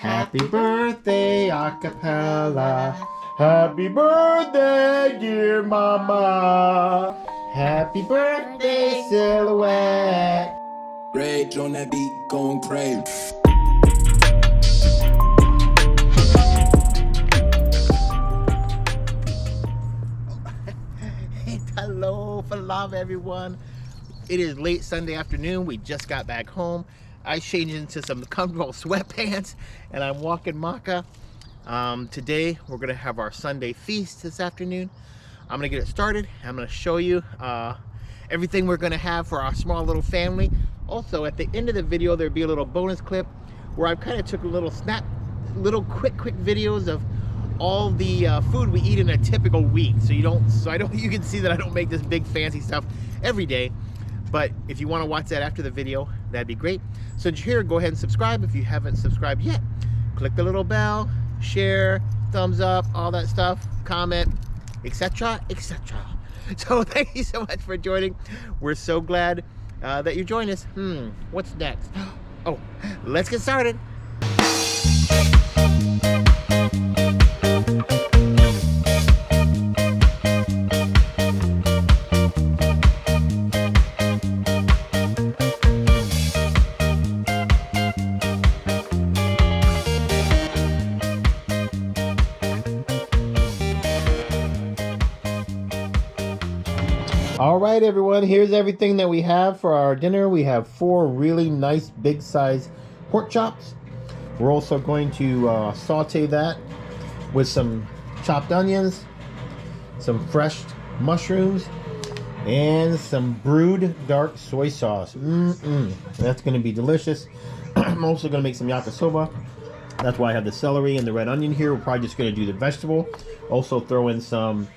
Happy birthday, acapella. Happy birthday, dear mama. Happy birthday, Silhouette. Rage on that beat, going crazy. Hello, love everyone. It is late Sunday afternoon. We just got back home. I changed into some comfortable sweatpants and I'm walking Maka. Today we're gonna have our Sunday feast this afternoon. I'm gonna get it started. I'm gonna show you everything we're gonna have for our small little family. Also, at the end of the video, there'll be a little bonus clip where I kind of took a little quick videos of all the food we eat in a typical week. You can see that I don't make this big fancy stuff every day. But if you want to watch that after the video, that'd be great. Since you're here, go ahead and subscribe if you haven't subscribed yet. Click the little bell, share, thumbs up, all that stuff, comment, etc., etc. So thank you so much for joining. We're so glad that you joined us. What's next? Oh, let's get started. All right, everyone, here's everything that we have for our dinner. We have 4 really nice big size pork chops. We're also going to saute that with some chopped onions, some fresh mushrooms, and some brewed dark soy sauce. That's going to be delicious. I'm also going to make some yakisoba. That's why I have the celery and the red onion here. We're probably just going to do the vegetable. Also throw in some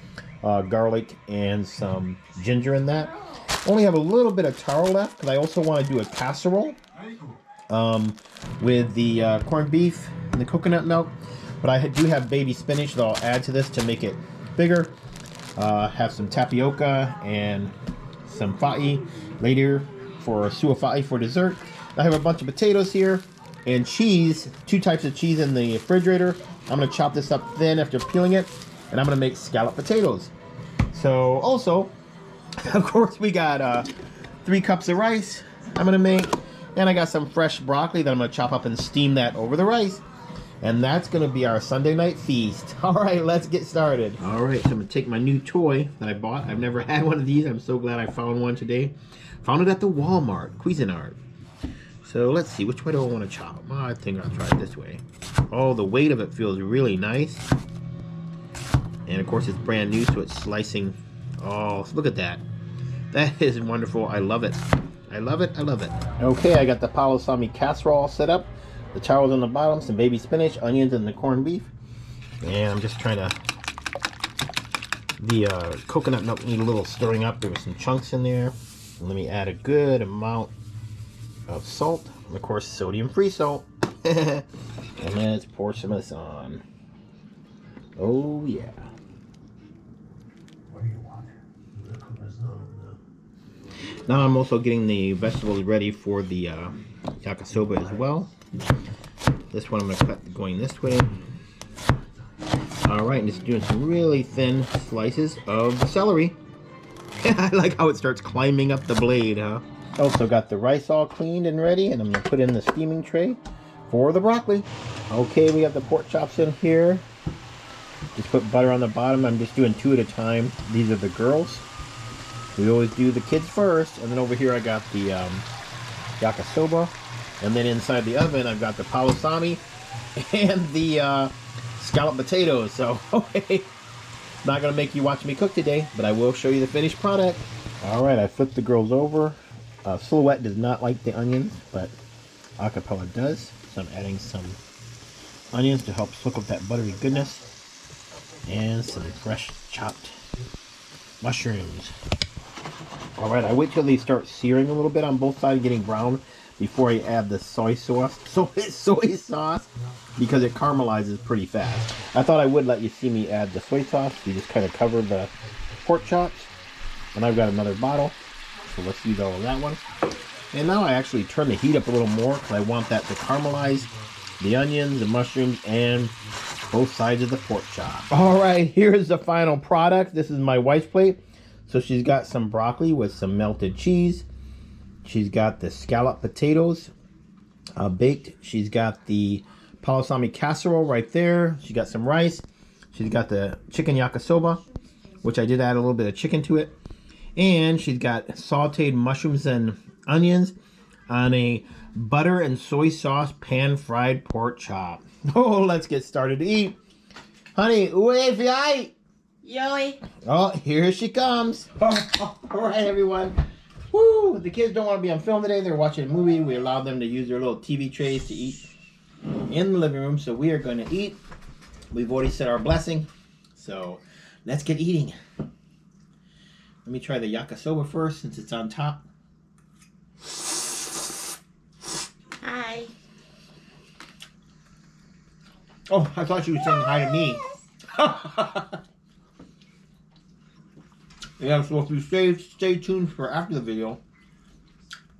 garlic and some ginger in that. Only have a little bit of taro left because I also want to do a casserole with the corned beef and the coconut milk. But I do have baby spinach that I'll add to this to make it bigger. Have some tapioca and some fa'i later for suafa'i for dessert. I have a bunch of potatoes here and cheese, 2 types of cheese in the refrigerator. I'm going to chop this up thin after peeling it. And I'm going to make scallop potatoes. So also, of course, we got 3 cups of rice I'm going to make. And I got some fresh broccoli that I'm going to chop up and steam that over the rice. And that's going to be our Sunday night feast. All right, let's get started. All right, so I'm going to take my new toy that I bought. I've never had one of these. I'm so glad I found one today. Found it at the Walmart, Cuisinart. So let's see, which way do I want to chop? Well, I think I'll try it this way. Oh, the weight of it feels really nice. And of course it's brand new, so it's slicing. Oh, look at that. That is wonderful. I love it. I love it. I love it. Okay, I got the palosami casserole set up. The taro's on the bottom, some baby spinach, onions, and the corned beef. And I'm just trying to... The coconut milk need a little stirring up. There was some chunks in there. And let me add a good amount of salt. And of course, sodium-free salt. And let's pour some of this on. Oh, yeah. Now I'm also getting the vegetables ready for the yakisoba as well. This one I'm going to cut going this way. Alright, and just doing some really thin slices of celery. I like how it starts climbing up the blade, huh? Also got the rice all cleaned and ready, and I'm going to put in the steaming tray for the broccoli. Okay, we have the pork chops in here. Just put butter on the bottom. I'm just doing 2 at a time. These are the girls. We always do the kids first. And then over here I got the yakisoba. And then inside the oven I've got the palosami and the scallop potatoes. So, okay. Not going to make you watch me cook today, but I will show you the finished product. Alright, I flipped the girls over. Silhouette does not like the onions, but acapella does. So I'm adding some onions to help soak up that buttery goodness. And some fresh chopped mushrooms. Alright, I wait till they start searing a little bit on both sides, getting brown, before I add the soy sauce. Soy sauce, because it caramelizes pretty fast. I thought I would let you see me add the soy sauce. You just kind of cover the pork chops. And I've got another bottle, so let's use all of that one. And now I actually turn the heat up a little more because I want that to caramelize the onions, the mushrooms, and both sides of the pork chop. All right, here's the final product. This is my wife's plate. So she's got some broccoli with some melted cheese. She's got the scalloped potatoes baked. She's got the palasami casserole right there. She got some rice. She's got the chicken yakisoba, which I did add a little bit of chicken to it. And she's got sauteed mushrooms and onions on a butter and soy sauce pan-fried pork chop. Oh, let's get started to eat. Honey, uwe. Yoey. Oh, here she comes. All right, everyone. Woo! The kids don't want to be on film today. They're watching a movie. We allowed them to use their little TV trays to eat in the living room. So we are going to eat. We've already said our blessing. So let's get eating. Let me try the yakisoba first since it's on top. Hi. Oh, I thought you were saying hi to me. Yeah, so if you stay tuned for after the video,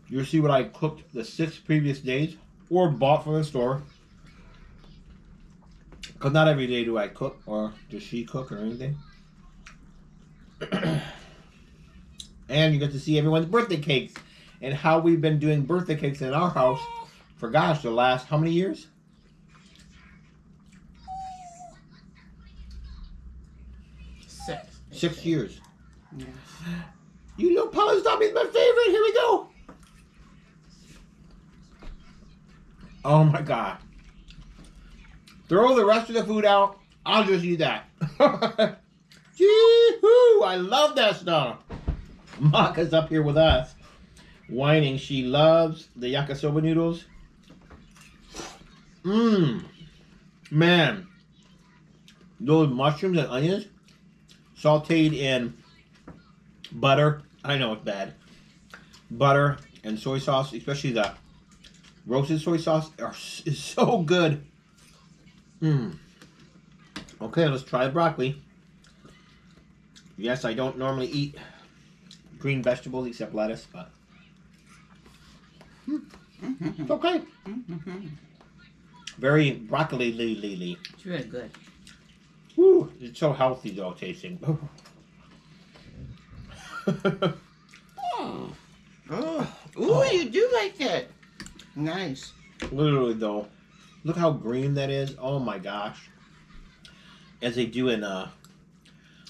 you'll see what I cooked the 6 previous days or bought from the store. Because not every day do I cook, or does she cook or anything. And you get to see everyone's birthday cakes and how we've been doing birthday cakes in our house for, gosh, the last how many years? 6. 6 years. Yes. You know Paula's Tommy's my favorite. Here we go. Oh my God. Throw the rest of the food out. I'll just eat that. Gee-hoo, I love that stuff. Maka's up here with us, whining. She loves the yakisoba noodles. Man. Those mushrooms and onions sauteed in butter. I know it's bad. Butter and soy sauce, especially the roasted soy sauce, is so good. Okay, let's try the broccoli. Yes, I don't normally eat green vegetables except lettuce, but it's okay. Very broccoli-ly. It's really good. Woo, it's so healthy though, tasting. Ooh, you do like it. Nice. Literally though, look how green that is. Oh my gosh. As they do in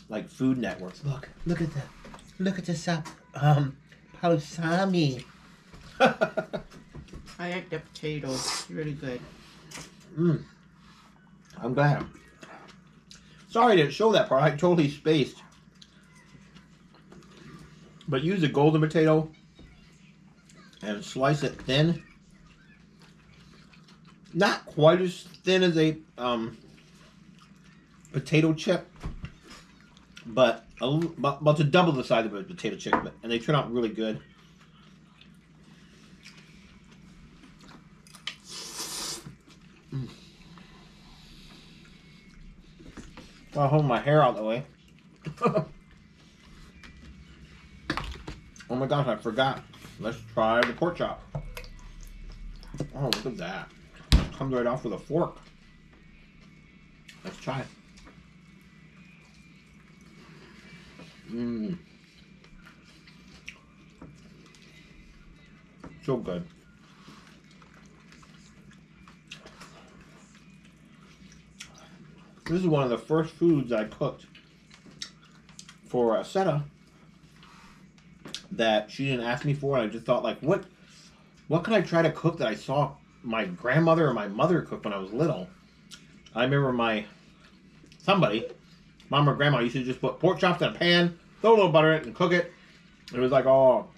like Food Networks. Look at the palusami. I like the potatoes. It's really good. I'm glad. Sorry I didn't show that part. I totally spaced. But use a golden potato and slice it thin. Not quite as thin as a potato chip, but about to double the size of a potato chip, and they turn out really good. I'll hold my hair out of the way. Oh my gosh, I forgot. Let's try the pork chop. Oh, look at that. Comes right off with a fork. Let's try it. So good. This is one of the first foods I cooked for Seta that she didn't ask me for, and I just thought, like, what could I try to cook that I saw my grandmother or my mother cook when I was little? I remember somebody, mom or grandma, used to just put pork chops in a pan, throw a little butter in it, and cook it. It was like all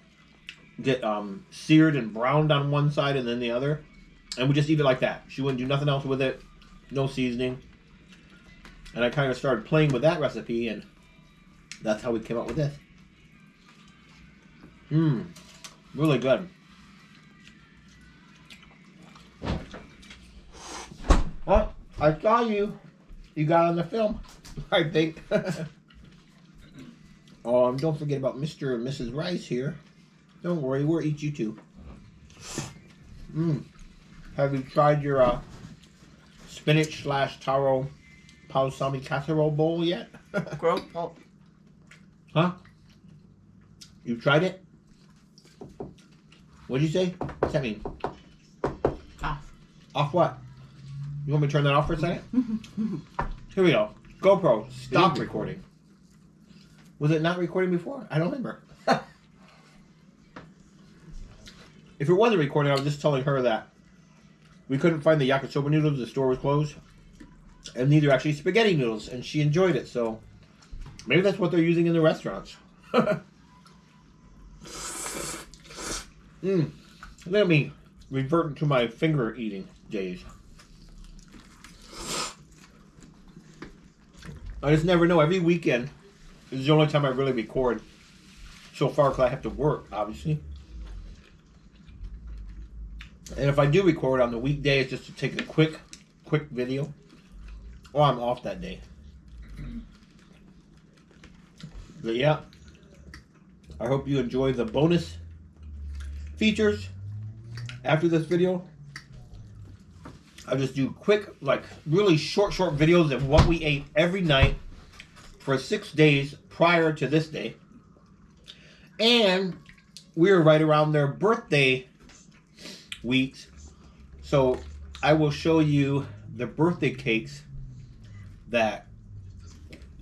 get seared and browned on one side and then the other, and we just eat it like that. She wouldn't do nothing else with it, no seasoning. And I kind of started playing with that recipe, and that's how we came up with this. Really good. Well, I saw you got on the film, I think. Oh, and don't forget about Mr. and Mrs. Rice here. Don't worry, we'll eat you too. Have you tried your spinach / taro balsamic casserole bowl yet? Grilled pork. Huh? You tried it? What'd you say? What's that mean? Off. Off what? You want me to turn that off for a second? Here we go. GoPro, stop recording. Was it not recording before? I don't remember. If it wasn't recording, I was just telling her that we couldn't find the yakisoba noodles. The store was closed. And neither actually spaghetti noodles. And she enjoyed it. So maybe that's what they're using in the restaurants. Look at me reverting to my finger eating days. I just never know. Every weekend is the only time I really record so far because I have to work, obviously. And if I do record on the weekday, it's just to take a quick video. Or I'm off that day. But yeah, I hope you enjoy the bonus features after this video. I'll just do quick, like really short videos of what we ate every night for 6 days prior to this day. And we're right around their birthday weeks. So I will show you the birthday cakes that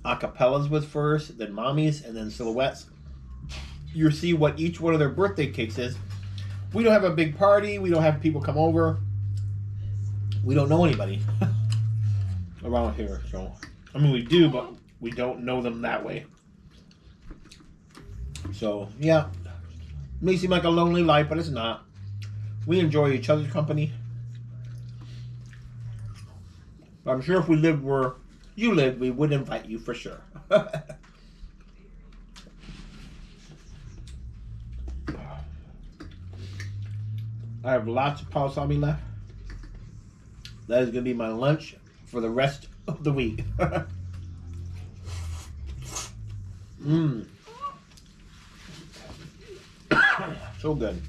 Acapella's was first, then Mommy's, and then Silhouette's. You'll see what each one of their birthday cakes is. We don't have a big party. We don't have people come over. We don't know anybody around here. So, I mean, we do, but we don't know them that way. So, yeah. It may seem like a lonely life, but it's not. We enjoy each other's company. I'm sure if we lived where you live, we would invite you for sure. I have lots of balsamic left. That is going to be my lunch for the rest of the week. So good.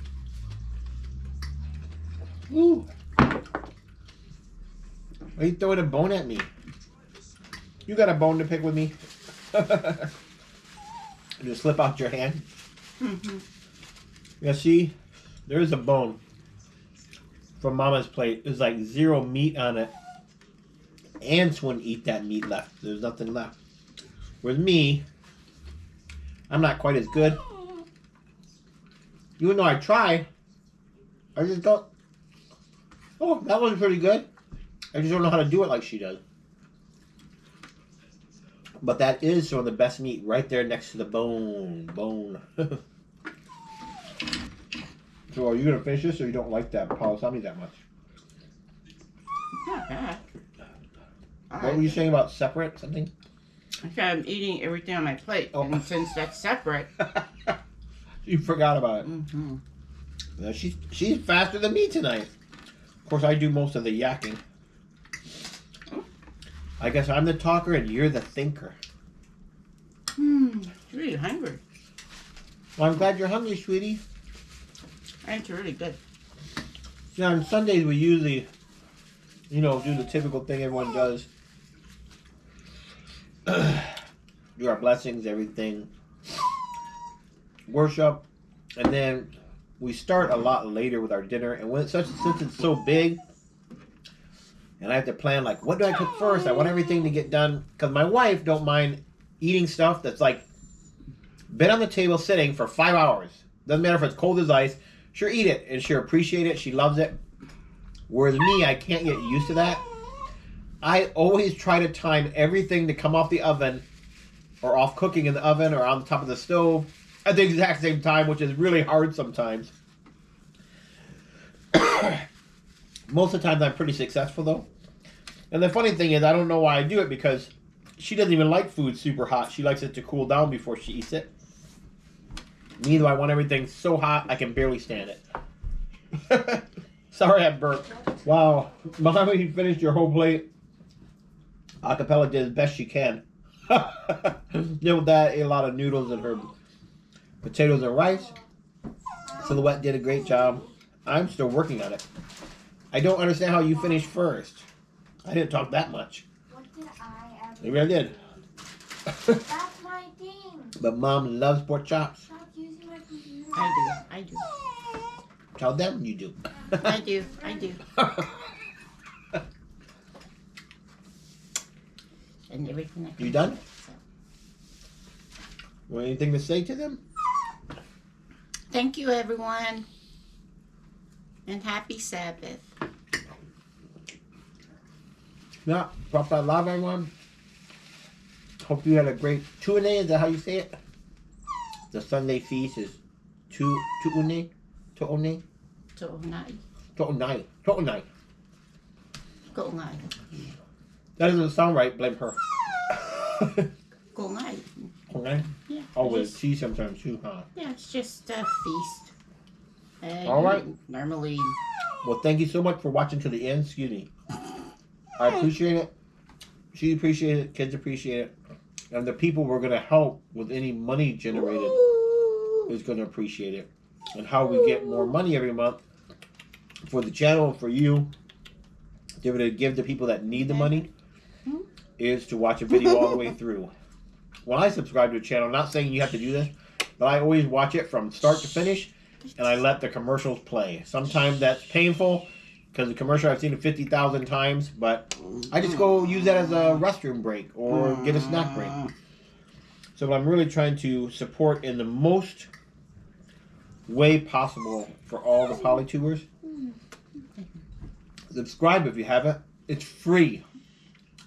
Woo. Why are you throwing a bone at me? You got a bone to pick with me? Just slip out your hand. Yeah, see? There's a bone from Mama's plate. There's like 0 meat on it. Ants wouldn't eat that meat left. There's nothing left. With me, I'm not quite as good. Even though I try, I just don't. Oh, that one's pretty good. I just don't know how to do it like she does. But that is some of the best meat right there next to the bone. So are you going to finish this or you don't like that balsamic that much? It's not bad. What were you saying about separate something? I said I'm eating everything on my plate. Oh. And since that's separate. You forgot about it. Now she's faster than me tonight. Of course, I do most of the yakking. I guess I'm the talker and you're the thinker. You're really hungry. Well, I'm glad you're hungry, sweetie. It's really good. Yeah, on Sundays we usually, do the typical thing everyone does. Do our blessings, everything. Worship. And then we start a lot later with our dinner. And since it's so big, and I have to plan, like, what do I cook first? I want everything to get done. Because my wife don't mind eating stuff that's, like, been on the table sitting for 5 hours. Doesn't matter if it's cold as ice. She'll eat it, and she'll appreciate it. She loves it. Whereas me, I can't get used to that. I always try to time everything to come off the oven, or off cooking in the oven, or on the top of the stove at the exact same time, which is really hard sometimes. Most of the times I'm pretty successful, though. And the funny thing is, I don't know why I do it, because she doesn't even like food super hot. She likes it to cool down before she eats it. Neither I want everything so hot I can barely stand it. Sorry I burped. Wow. Mommy, you finished your whole plate. Acapella did as best she can. With that, ate a lot of noodles and her potatoes and rice. Silhouette did a great job. I'm still working on it. I don't understand how you finished first. I didn't talk that much. What did I ever Maybe I did. That's my thing. But Mom loves pork chops. Stop using my computer. I do. Tell them you do. I do. And everything I can You done? do, so. Want anything to say to them? Thank you, everyone. And happy Sabbath. Yeah. Papa love everyone. Hope you had a great To'onai. Is that how you say it? The Sunday feast is To'onai. To'onai. To'onai. To'onai. To'onai. To'onai. That doesn't sound right. Blame her. To'onai. Okay. Yeah. Oh, with just- tea sometimes too, huh? Yeah, it's just a feast. All right. Normally, Well, thank you so much for watching to the end. Excuse me. I appreciate it. She appreciates it. Kids appreciate it. And the people we're going to help with any money generated is going to appreciate it. And how we get more money every month for the channel and for you to be able to give to people that need the money is to watch a video all the way through. When I subscribe to a channel, I'm not saying you have to do this, but I always watch it from start to finish, and I let the commercials play. Sometimes that's painful because the commercial I've seen it 50,000 times, but I just go use that as a restroom break or get a snack break. So I'm really trying to support in the most way possible for all the polytubers. Subscribe if you haven't. It's free.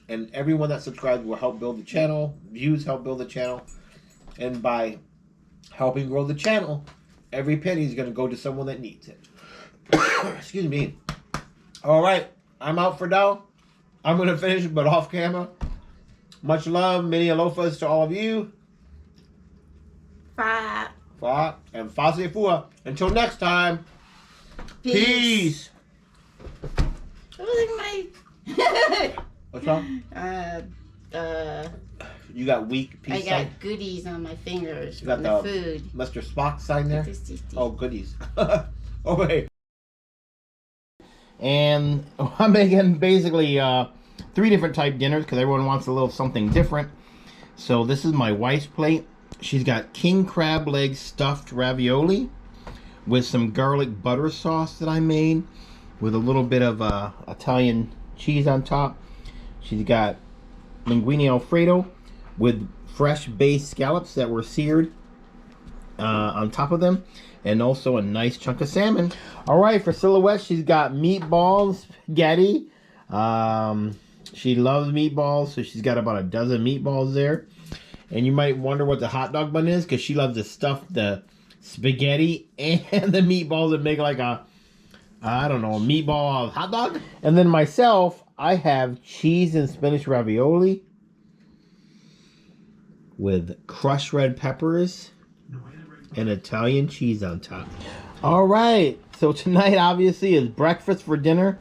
And everyone that subscribes will help build the channel. Views help build the channel. And by helping grow the channel, every penny is going to go to someone that needs it. Excuse me. All right. I'm out for now. I'm going to finish, but off camera. Much love. Many alofas to all of you. Fa. Fa and fa se fua. Until next time. Peace. Look at my. What's wrong? You got weak peace I sign? got goodies on my fingers You got from the the food. Mr. Spock sign there? This. Oh, goodies. Oh, wait. And I'm making basically 3 different type dinners because everyone wants a little something different. So this is my wife's plate. She's got king crab leg stuffed ravioli with some garlic butter sauce that I made with a little bit of Italian cheese on top. She's got linguine alfredo with fresh baked scallops that were seared on top of them, and also a nice chunk of salmon. All right, for Silhouette, she's got meatballs, spaghetti. She loves meatballs, so she's got about a dozen meatballs there. And you might wonder what the hot dog bun is, because she loves to stuff the spaghetti and the meatballs and make like a, I don't know, a meatball hot dog. And then myself, I have cheese and spinach ravioli with crushed red peppers and Italian cheese on top. All right, so tonight obviously is breakfast for dinner.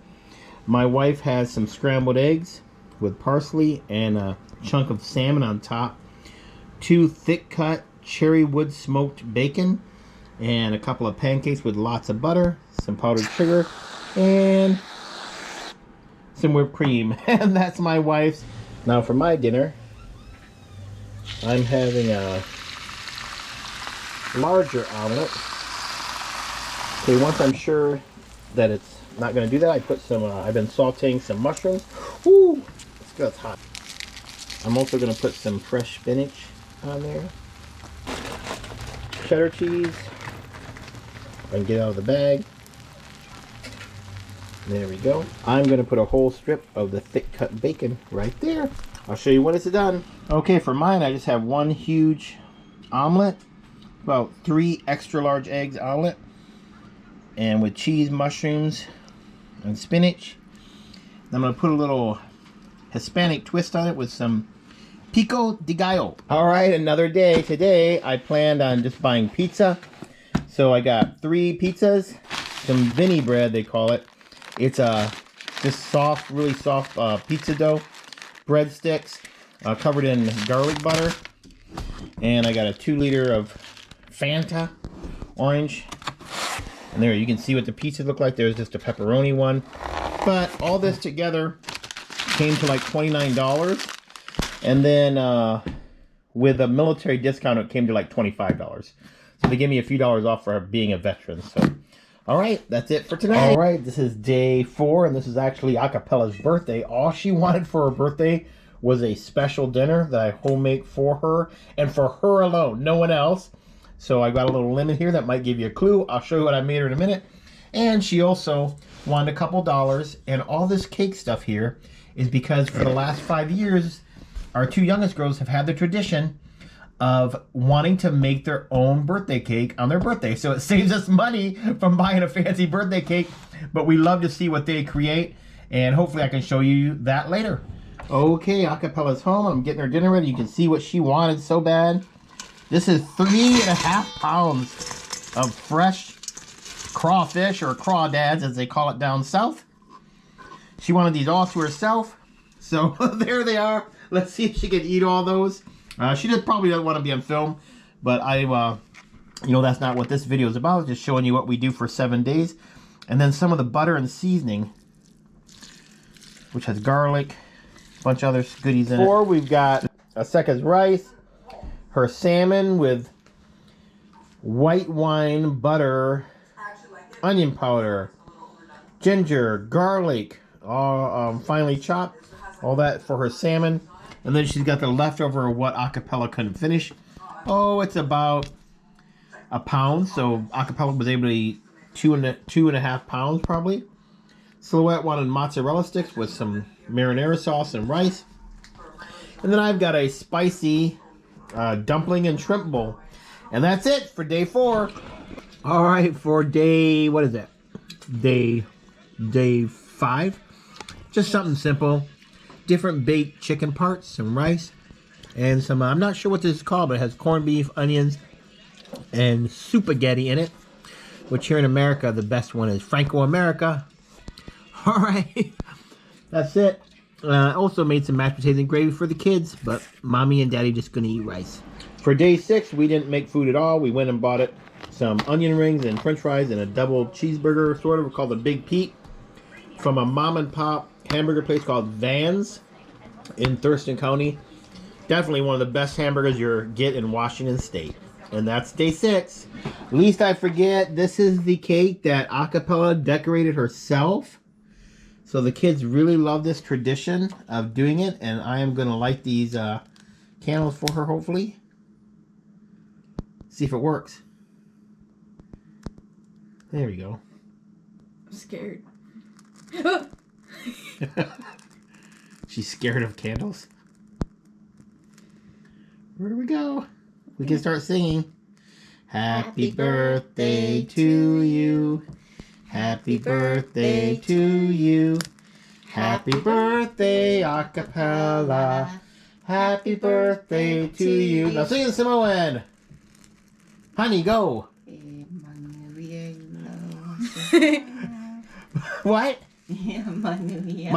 My wife has some scrambled eggs with parsley and a chunk of salmon on top, 2 thick cut cherry wood smoked bacon, and a couple of pancakes with lots of butter, some powdered sugar, and some whipped cream. And that's my wife's. Now for my dinner, I'm having a larger omelet. Okay, once I'm sure that it's not going to do that, I put some, I've been sauteing some mushrooms. Woo! It's good, it's hot. I'm also going to put some fresh spinach on there. Cheddar cheese. I can get out of the bag. There we go. I'm going to put a whole strip of the thick cut bacon right there. I'll show you when it's done. Okay, for mine, I just have one huge omelet, about 3 extra large eggs omelet, and with cheese, mushrooms, and spinach. I'm going to put a little Hispanic twist on it with some pico de gallo. All right, another day. Today, I planned on just buying pizza. So I got 3 pizzas, some Vinny bread, they call it. It's this soft, really soft pizza dough, breadsticks, covered in garlic butter. And I got a 2-liter of Fanta, orange. And there, you can see what the pizza look like. There's just a pepperoni one. But all this together came to like $29. And then with a military discount, it came to like $25. So they gave me a few dollars off for being a veteran. So, all right, that's it for tonight. All right, this is day 4, and this is actually Acapella's birthday. All she wanted for her birthday was a special dinner that I homemade for her, and for her alone, no one else. So I got a little limit here that might give you a clue. I'll show you what I made her in a minute. And she also wanted a couple dollars, and all this cake stuff here is because for the last 5 years, our 2 youngest girls have had the tradition of wanting to make their own birthday cake on their birthday. So it saves us money from buying a fancy birthday cake, but we love to see what they create, and hopefully I can show you that later. Okay, Acapella's home. I'm getting her dinner ready. You can see what she wanted so bad. This is 3.5 pounds of fresh crawfish, or crawdads as they call it down south. She wanted these all to herself. So there they are. Let's see if she can eat all those. She probably doesn't want to be on film, but you know, that's not what this video is about. Just showing you what we do for 7 days. And then some of the butter and seasoning, which has garlic, a bunch of other goodies in it. We've got Aseka's rice, her salmon with white wine, butter, onion powder, ginger, garlic, all finely chopped. All that for her salmon. And then she's got the leftover of what Acapella couldn't finish. Oh, it's about a pound. So Acapella was able to eat 2.5 pounds probably. Silhouette wanted mozzarella sticks with some marinara sauce and rice. And then I've got a spicy dumpling and shrimp bowl. And that's it for day 4. All right, for day, what is that? Day 5. Just something simple. Different baked chicken parts, some rice, and some, I'm not sure what this is called, but it has corned beef, onions, and spaghetti in it. Which here in America, the best one is Franco America. All right, that's it. Also made some mashed potatoes and gravy for the kids, but mommy and daddy just gonna eat rice. For day 6, we didn't make food at all. We went and bought it some onion rings and french fries and a double cheeseburger, sort of, called the Big Pete, from a mom and pop hamburger place called Vans in Thurston County. Definitely one of the best hamburgers you'll get in Washington State. And that's day 6. Least I forget, this is the cake that Acapella decorated herself. So the kids really love this tradition of doing it, and I am going to light these candles for her, hopefully. See if it works. There we go. I'm scared. She's scared of candles. Where do we go? We can start singing. Happy birthday to you. Happy birthday to you. Happy birthday, Acapella. Happy birthday to you. Now sing in Samoan. Honey, go. What? Manuia.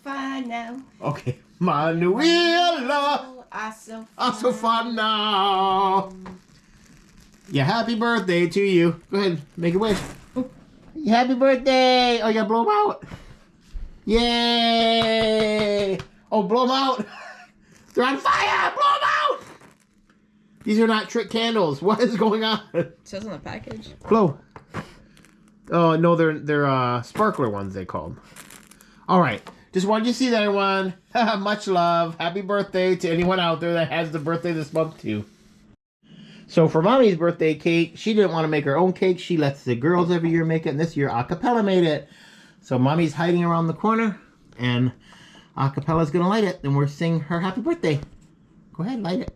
Whanau. Okay. Manuela. Also whanau. Yeah, happy birthday to you. Go ahead, make a wish. Happy birthday. Oh, you gotta blow them out. Yay. Oh, blow them out. They're on fire. Blow them out. These are not trick candles. What is going on? It says on the package. Blow. Oh, no, they're sparkler ones, they called. All right. Just wanted you to see that, everyone. Much love. Happy birthday to anyone out there that has the birthday this month, too. So for Mommy's birthday cake, she didn't want to make her own cake. She lets the girls every year make it, and this year Acapella made it. So Mommy's hiding around the corner, and Acapella's going to light it, and we're singing her happy birthday. Go ahead, light it.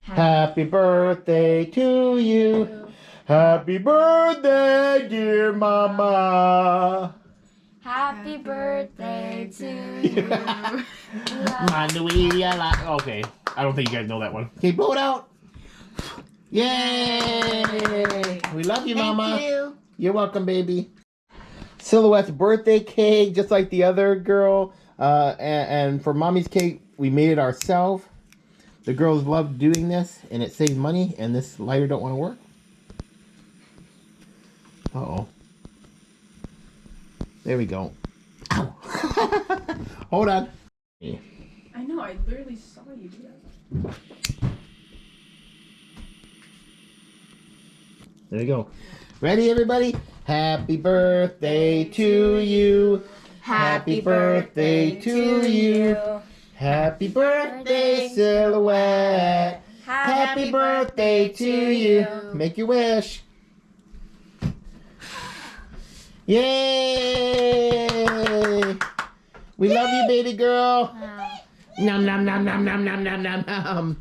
Happy birthday to you. Happy birthday, dear Mama. Happy birthday to you. Okay, I don't think you guys know that one. Okay, blow it out. Yay! We love you, Mama. Thank you. You're welcome, baby. Silhouette's birthday cake, just like the other girl. And for Mommy's cake, we made it ourselves. The girls love doing this, and it saves money, and this lighter don't want to work. Uh-oh. There we go. Ow. Hold on. I know, I literally saw you do that. There we go. Ready, everybody? Happy birthday to you. Happy birthday to you. Happy birthday, Silhouette. Happy birthday to you. Make your wish. Yay! We love you, baby girl. Nom nom nom nom nom nom nom nom nom.